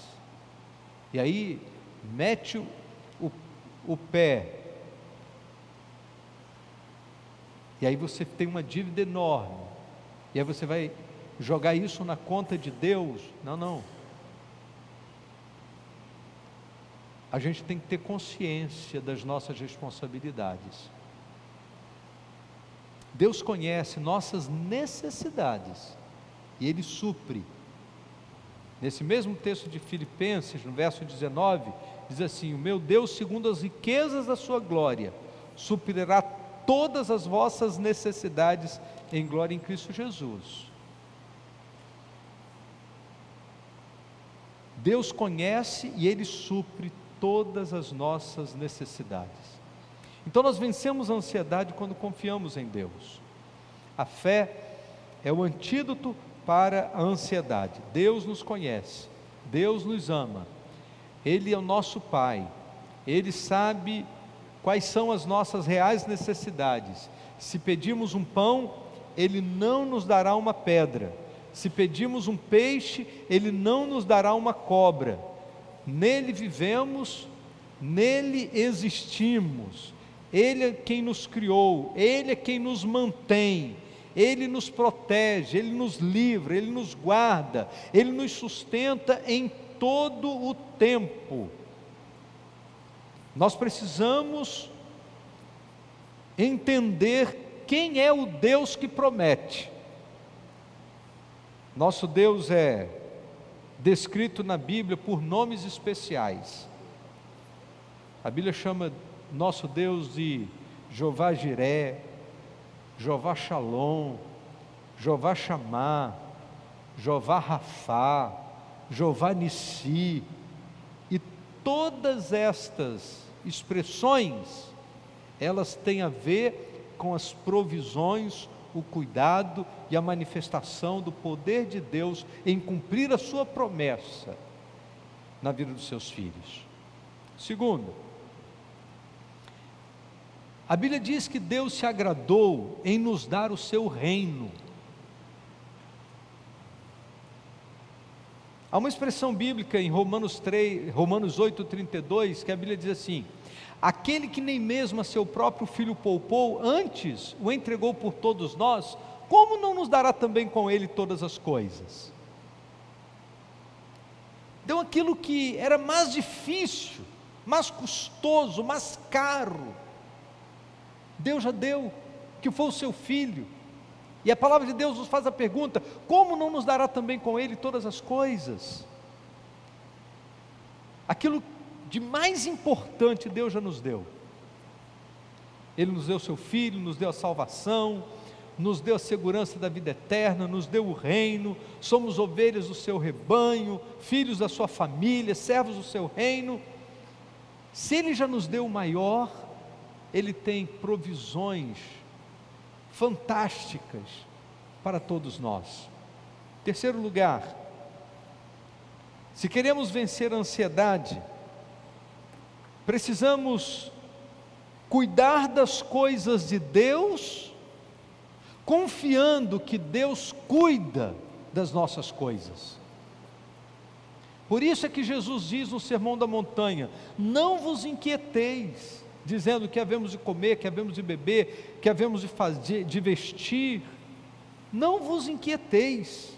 e aí mete o pé, e aí você tem uma dívida enorme, e aí você vai jogar isso na conta de Deus. Não. A gente tem que ter consciência das nossas responsabilidades. Deus conhece nossas necessidades, e Ele supre. Nesse mesmo texto de Filipenses, no verso 19, diz assim: o meu Deus, segundo as riquezas da sua glória, suprirá todas as vossas necessidades em glória em Cristo Jesus. Deus conhece e Ele supre todas as nossas necessidades. Então nós vencemos a ansiedade quando confiamos em Deus. A fé é o antídoto para a ansiedade. Deus nos conhece, Deus nos ama, Ele é o nosso Pai, Ele sabe quais são as nossas reais necessidades. Se pedimos um pão, Ele não nos dará uma pedra. Se pedimos um peixe, Ele não nos dará uma cobra. Nele vivemos, nele existimos. Ele é quem nos criou, Ele é quem nos mantém, Ele nos protege, Ele nos livra, Ele nos guarda, Ele nos sustenta em todo o tempo. Nós precisamos entender quem é o Deus que promete. Nosso Deus é descrito na Bíblia por nomes especiais. A Bíblia chama nosso Deus de Jeová Jiré, Jeová Shalom, Jeová Shammah, Jeová Rafá, Jeová Nissi. E todas estas expressões, elas têm a ver com as provisões, o cuidado e a manifestação do poder de Deus em cumprir a sua promessa na vida dos seus filhos. Segundo, a Bíblia diz que Deus se agradou em nos dar o seu reino. Há uma expressão bíblica em Romanos 8:32, que a Bíblia diz assim: aquele que nem mesmo a seu próprio filho poupou, antes o entregou por todos nós, como não nos dará também com ele todas as coisas? Então aquilo que era mais difícil mais custoso, mais caro, Deus já deu, que foi o seu Filho. E a palavra de Deus nos faz a pergunta: como não nos dará também com Ele todas as coisas? Aquilo de mais importante Deus já nos deu. Ele nos deu o seu Filho, nos deu a salvação, nos deu a segurança da vida eterna, nos deu o reino, somos ovelhas do seu rebanho, filhos da sua família, servos do seu reino. Se Ele já nos deu o maior, Ele tem provisões fantásticas para todos nós. Terceiro lugar, se queremos vencer a ansiedade, precisamos cuidar das coisas de Deus, confiando que Deus cuida das nossas coisas. Por isso é que Jesus diz no Sermão da Montanha: não vos inquieteis, dizendo que havemos de comer, que havemos de beber, que havemos de fazer, de vestir. Não vos inquieteis.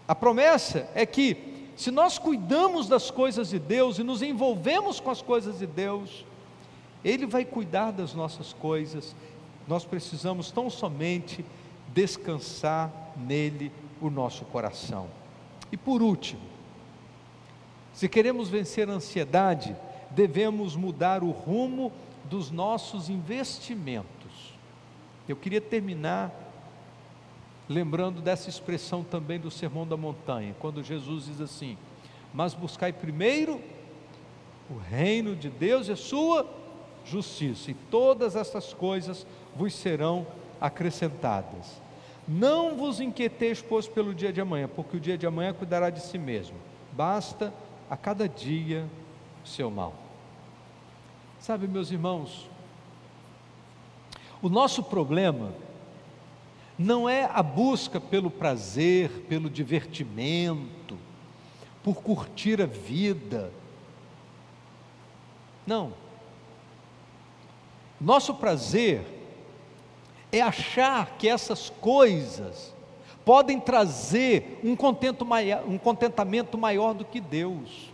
A promessa é que, se nós cuidamos das coisas de Deus e nos envolvemos com as coisas de Deus, Ele vai cuidar das nossas coisas. Nós precisamos tão somente descansar nele o nosso coração. E por último, se queremos vencer a ansiedade, devemos mudar o rumo dos nossos investimentos. Eu queria terminar lembrando dessa expressão também do Sermão da Montanha, quando Jesus diz assim: mas buscai primeiro o reino de Deus e a sua justiça, e todas essas coisas vos serão acrescentadas. Não vos inquieteis, pois, pelo dia de amanhã, porque o dia de amanhã cuidará de si mesmo. Basta a cada dia o seu mal. Sabe, meus irmãos, o nosso problema não é a busca pelo prazer, pelo divertimento, por curtir a vida. Não. Nosso prazer é achar que essas coisas podem trazer um contentamento maior do que Deus.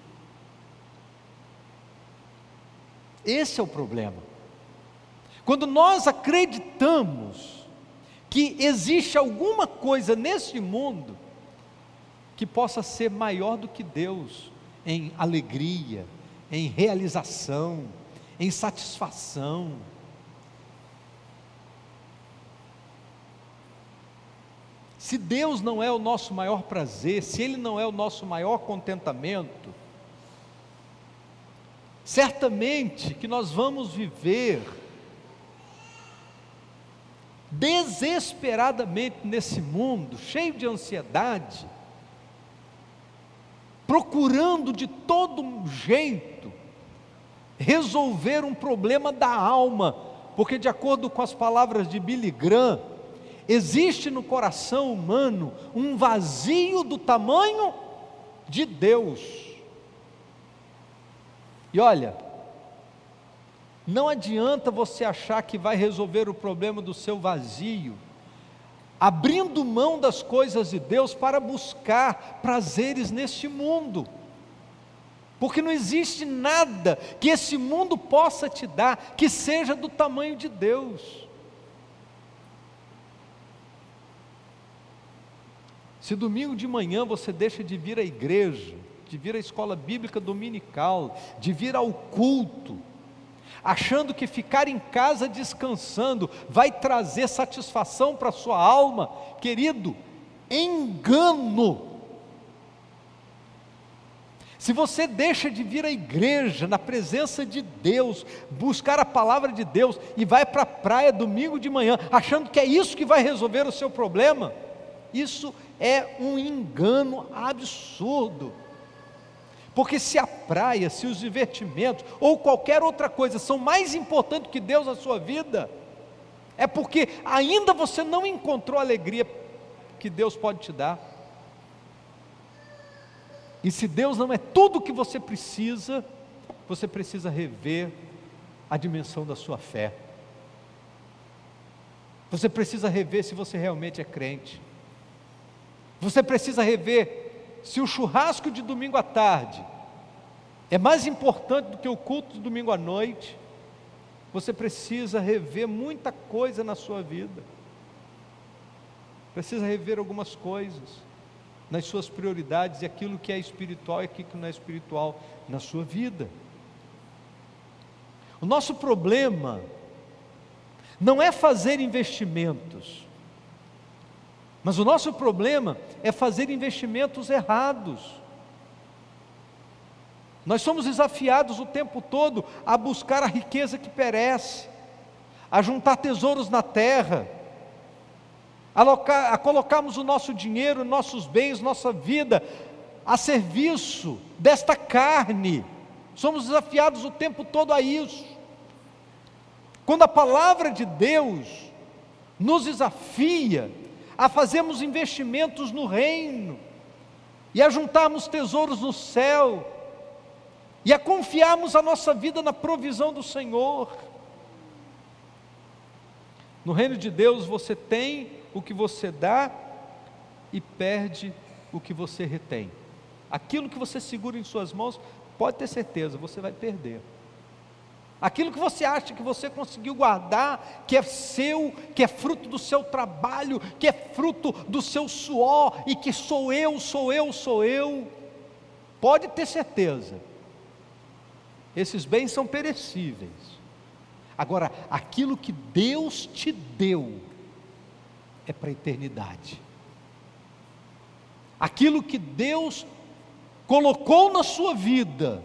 Esse é o problema. Quando nós acreditamos que existe alguma coisa nesse mundo que possa ser maior do que Deus, em alegria, em realização, em satisfação. Se Deus não é o nosso maior prazer, se Ele não é o nosso maior contentamento, certamente que nós vamos viver desesperadamente nesse mundo, cheio de ansiedade, procurando de todo jeito resolver um problema da alma, porque de acordo com as palavras de Billy Graham, existe no coração humano um vazio do tamanho de Deus. E olha, não adianta você achar que vai resolver o problema do seu vazio, abrindo mão das coisas de Deus para buscar prazeres neste mundo, porque não existe nada que esse mundo possa te dar que seja do tamanho de Deus. Se domingo de manhã você deixa de vir à igreja, de vir à escola bíblica dominical, de vir ao culto, achando que ficar em casa descansando vai trazer satisfação para a sua alma, querido, engano. Se você deixa de vir à igreja, na presença de Deus, buscar a palavra de Deus, e vai para a praia domingo de manhã, achando que é isso que vai resolver o seu problema, isso é um engano absurdo. Porque se a praia, se os divertimentos ou qualquer outra coisa são mais importantes que Deus na sua vida, é porque ainda você não encontrou a alegria que Deus pode te dar. E se Deus não é tudo o que você precisa rever a dimensão da sua fé. Você precisa rever se você realmente é crente. Você precisa rever se o churrasco de domingo à tarde É mais importante do que o culto de domingo à noite. Você precisa rever muita coisa na sua vida. Precisa rever algumas coisas nas suas prioridades, e aquilo que é espiritual e aquilo que não é espiritual na sua vida. O nosso problema não é fazer investimentos, mas o nosso problema é fazer investimentos errados. Nós somos desafiados o tempo todo a buscar a riqueza que perece, a juntar tesouros na terra, a colocarmos o nosso dinheiro, nossos bens, nossa vida a serviço desta carne. Somos desafiados o tempo todo a isso. Quando a palavra de Deus nos desafia a fazermos investimentos no reino, e a juntarmos tesouros no céu, e a confiarmos a nossa vida na provisão do Senhor. No reino de Deus você tem o que você dá e perde o que você retém. Aquilo que você segura em suas mãos, pode ter certeza, você vai perder. Aquilo que você acha que você conseguiu guardar, que é seu, que é fruto do seu trabalho, que é fruto do seu suor, e que sou eu, pode ter certeza, esses bens são perecíveis. Agora, aquilo que Deus te deu é para a eternidade. Aquilo que Deus colocou na sua vida,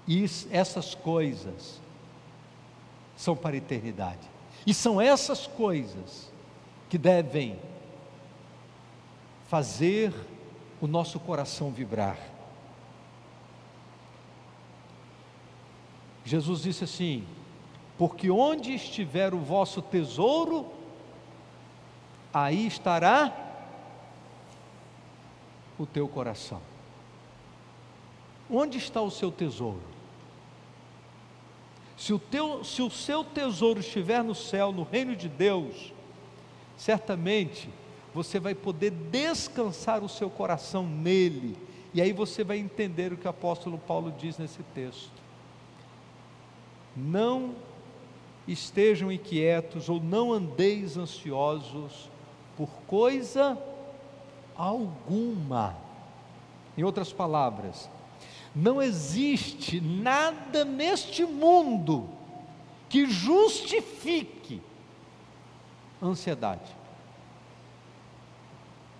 e essas coisas são para a eternidade. E são essas coisas que devem fazer o nosso coração vibrar. Jesus disse assim: porque onde estiver o vosso tesouro, aí estará o teu coração. Onde está o seu tesouro? Se o seu tesouro estiver no céu, no reino de Deus, certamente você vai poder descansar o seu coração nele. E aí você vai entender o que o apóstolo Paulo diz nesse texto: não estejam inquietos, ou não andeis ansiosos por coisa alguma. Em outras palavras, não existe nada neste mundo que justifique ansiedade.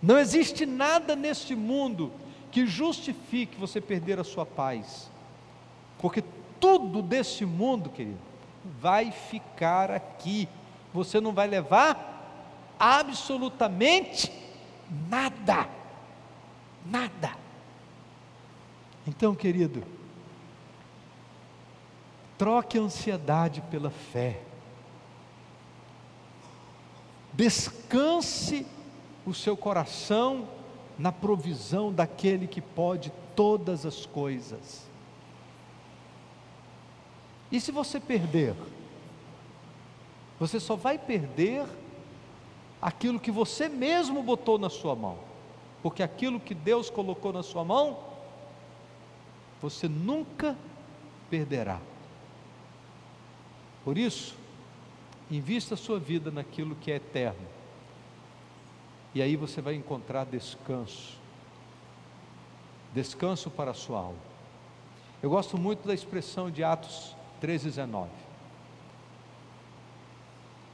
Não existe nada neste mundo que justifique você perder a sua paz, porque tudo desse mundo, querido, vai ficar aqui. Você não vai levar absolutamente nada. Nada. Então, querido, troque a ansiedade pela fé. Descanse o seu coração na provisão daquele que pode todas as coisas. E se você perder, você só vai perder aquilo que você mesmo botou na sua mão, porque aquilo que Deus colocou na sua mão, você nunca perderá. Por isso, invista a sua vida naquilo que é eterno, e aí você vai encontrar descanso, descanso para a sua alma. Eu gosto muito da expressão de Atos 13:19.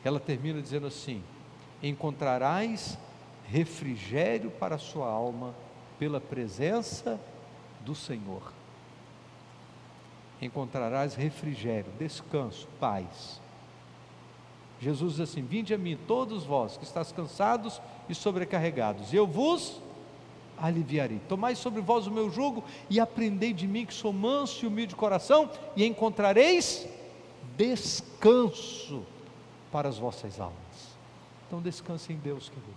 Ela termina dizendo assim: encontrarás refrigério para a sua alma pela presença do Senhor. Encontrarás refrigério, descanso, paz. Jesus diz assim: vinde a mim todos vós que estáis cansados e sobrecarregados, e eu vos aliviarei. Tomai sobre vós o meu jugo e aprendei de mim, que sou manso e humilde de coração, e encontrareis descanso para as vossas almas. Então descanse em Deus, querido.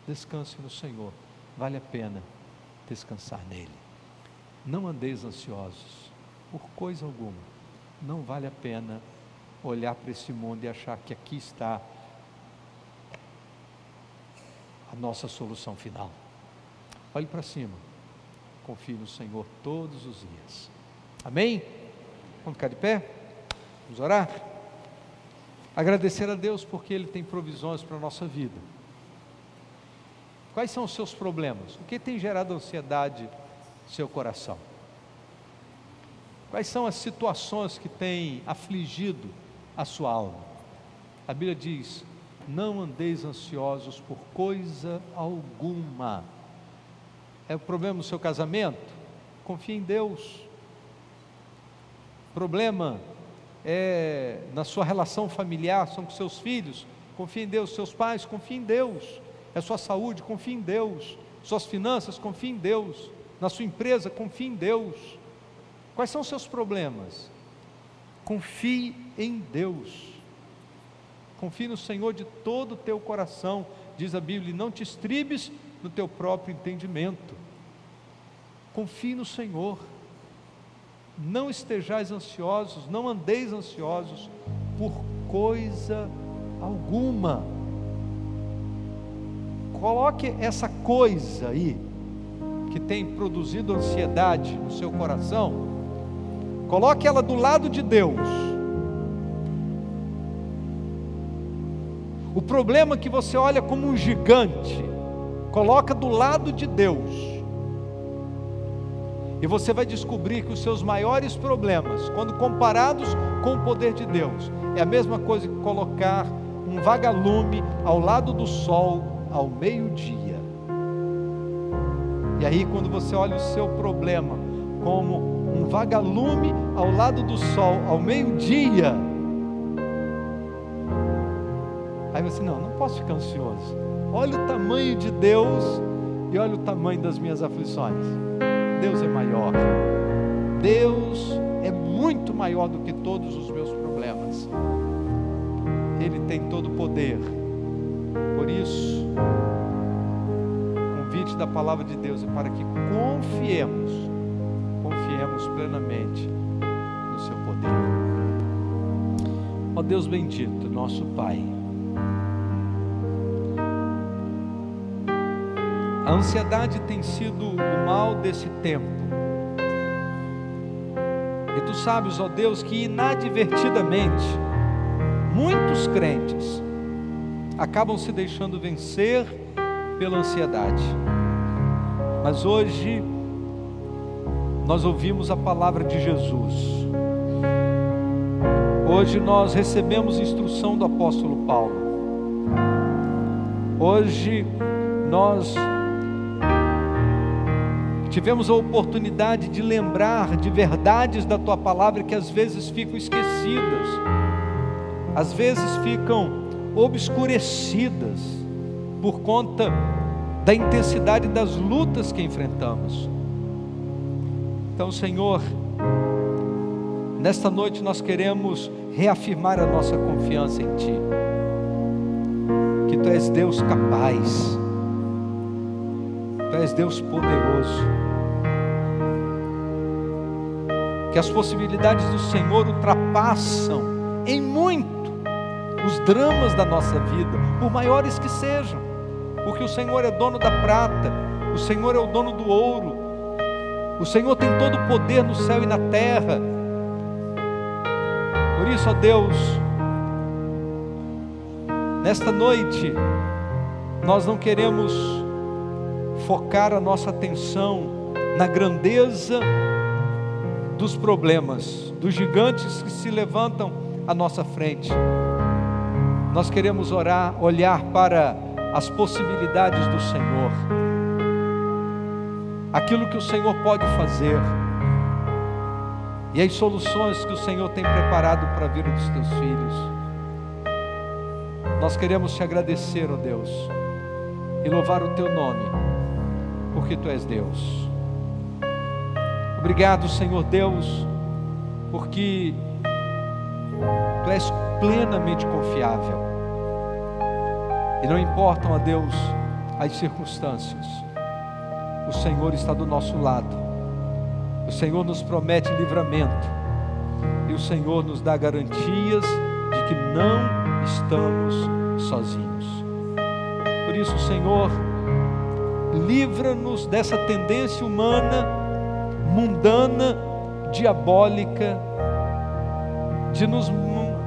Descanse no Senhor. Vale a pena descansar nele. Não andeis ansiosos por coisa alguma. Não vale a pena olhar para esse mundo e achar que aqui está a nossa solução final. Olhe para cima, confie no Senhor todos os dias. Amém? Vamos ficar de pé? Vamos orar? Agradecer a Deus porque Ele tem provisões para a nossa vida. Quais são os seus problemas? O que tem gerado ansiedade no seu coração? Quais são as situações que têm afligido a sua alma? A Bíblia diz: não andeis ansiosos por coisa alguma. É o problema no seu casamento? Confie em Deus. Problema é na sua relação familiar, são com seus filhos? Confie em Deus. Seus pais? Confie em Deus. É sua saúde? Confie em Deus. Suas finanças? Confie em Deus. Na sua empresa? Confie em Deus. Quais são os seus problemas? Confie em Deus. Confie no Senhor de todo o teu coração, diz a Bíblia, e não te estribes no teu próprio entendimento. Confie no Senhor. Não estejais ansiosos, não andeis ansiosos por coisa alguma. Coloque essa coisa aí, que tem produzido ansiedade no seu coração, coloque ela do lado de Deus. O problema que você olha como um gigante, coloca do lado de Deus. E você vai descobrir que os seus maiores problemas, quando comparados com o poder de Deus, é a mesma coisa que colocar um vagalume ao lado do sol ao meio-dia. E aí, quando você olha o seu problema como um vagalume ao lado do sol ao meio-dia, aí você, não posso ficar ansioso. Olha o tamanho de Deus e olha o tamanho das minhas aflições. Deus é maior. Deus é muito maior do que todos os meus problemas. Ele tem todo o poder. Por isso, o convite da palavra de Deus é para que confiemos plenamente no seu poder. Ó Deus bendito, nosso Pai, a ansiedade tem sido o mal desse tempo. E Tu sabes, ó Deus, que inadvertidamente muitos crentes acabam se deixando vencer pela ansiedade. Mas hoje nós ouvimos a palavra de Jesus. Hoje nós recebemos instrução do apóstolo Paulo. Hoje nós tivemos a oportunidade de lembrar de verdades da Tua palavra que às vezes ficam esquecidas, às vezes ficam obscurecidas por conta da intensidade das lutas que enfrentamos. Então, Senhor, nesta noite nós queremos reafirmar a nossa confiança em Ti, que Tu és Deus capaz, Tu és Deus poderoso, que as possibilidades do Senhor ultrapassam em muito os dramas da nossa vida, por maiores que sejam, porque o Senhor é dono da prata, o Senhor é o dono do ouro, o Senhor tem todo o poder no céu e na terra. Por isso, ó Deus, nesta noite nós não queremos focar a nossa atenção na grandeza dos problemas, dos gigantes que se levantam à nossa frente. Nós queremos olhar para as possibilidades do Senhor, aquilo que o Senhor pode fazer, e as soluções que o Senhor tem preparado para a vida dos Teus filhos. Nós queremos Te agradecer, ó Deus, e louvar o Teu nome, porque Tu és Deus. Obrigado, Senhor Deus, porque Tu és plenamente confiável, e não importam, ó Deus, as circunstâncias, o Senhor está do nosso lado, o Senhor nos promete livramento, e o Senhor nos dá garantias de que não estamos sozinhos. Por isso, Senhor, livra-nos dessa tendência humana, mundana, diabólica de nos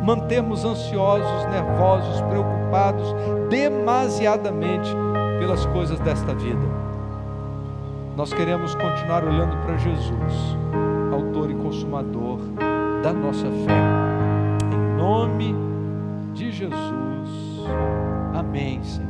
mantermos ansiosos, nervosos, preocupados demasiadamente pelas coisas desta vida. Nós queremos continuar olhando para Jesus, autor e consumador da nossa fé. Em nome de Jesus. Amém, Senhor.